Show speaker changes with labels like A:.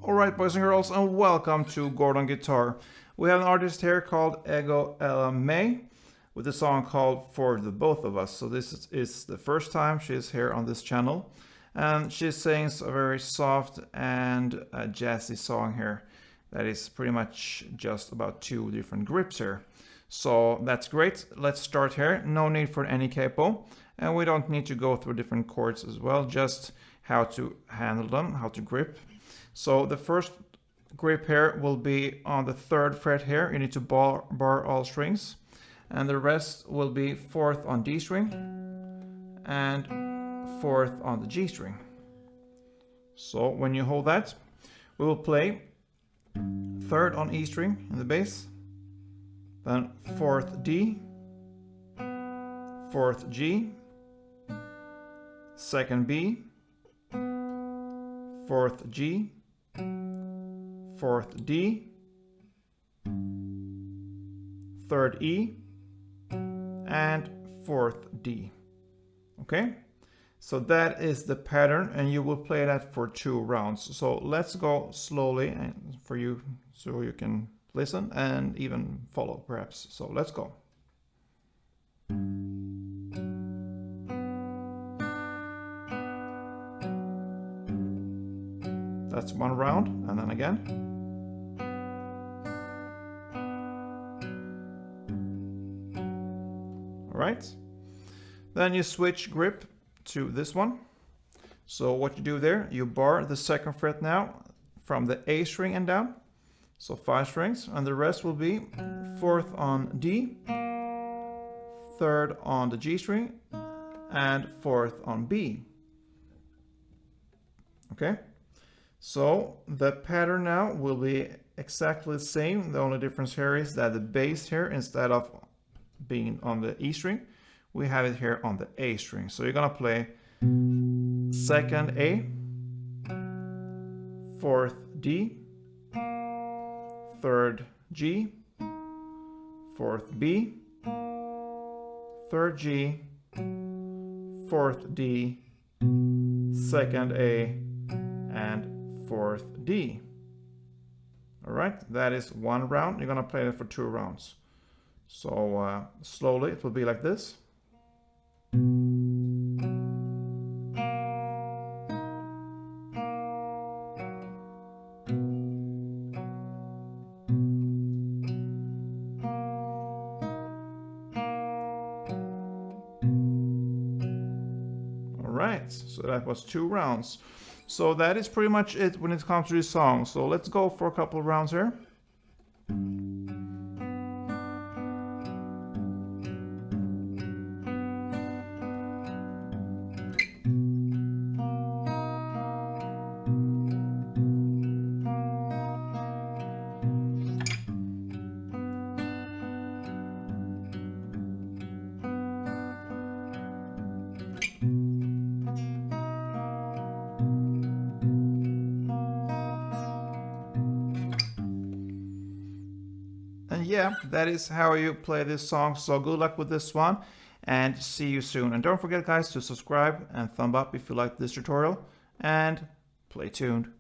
A: Alright, boys and girls, and welcome to Gordon Guitar. We have an artist here called Ego Ella May with a song called For the Both of Us. So this is the first time she's here on this channel, and she sings a very soft and jazzy song here that is pretty much just about two different grips here. So that's great. Let's start here. No need for any capo, and we don't need to go through different chords as well, just how to handle them, how to grip. So the first grip here will be on the 3rd fret here. You need to bar all strings, and the rest will be 4th on D string and 4th on the G string. So when you hold that, we will play 3rd on E string in the bass, then 4th D, 4th G, 2nd B, 4th G, 4th D, 3rd E, and 4th D. Okay, so that is the pattern, and you will play that for 2 rounds. So let's go slowly and for you, so you can listen and even follow perhaps. So let's go. That's 1 round, and then again. Alright, then you switch grip to this one. So what you do there, you bar the 2nd fret now from the A string and down. So 5 strings, and the rest will be 4th on D, 3rd on the G string, and 4th on B. Okay, so the pattern now will be exactly the same. The only difference here is that the bass here, instead of being on the E string, we have it here on the A string. So you're gonna play 2nd A, 4th D, 3rd G, 4th B, 3rd G, 4th D, 2nd A, and 4th D. Alright, that is 1 round. You're gonna play it for 2 rounds. So slowly it will be like this. Alright, so that was 2 rounds. So that is pretty much it when it comes to this song. So let's go for a couple of rounds here. And yeah, that is how you play this song. So good luck with this one, and see you soon. And don't forget, guys, to subscribe and thumb up if you like this tutorial, and play tuned.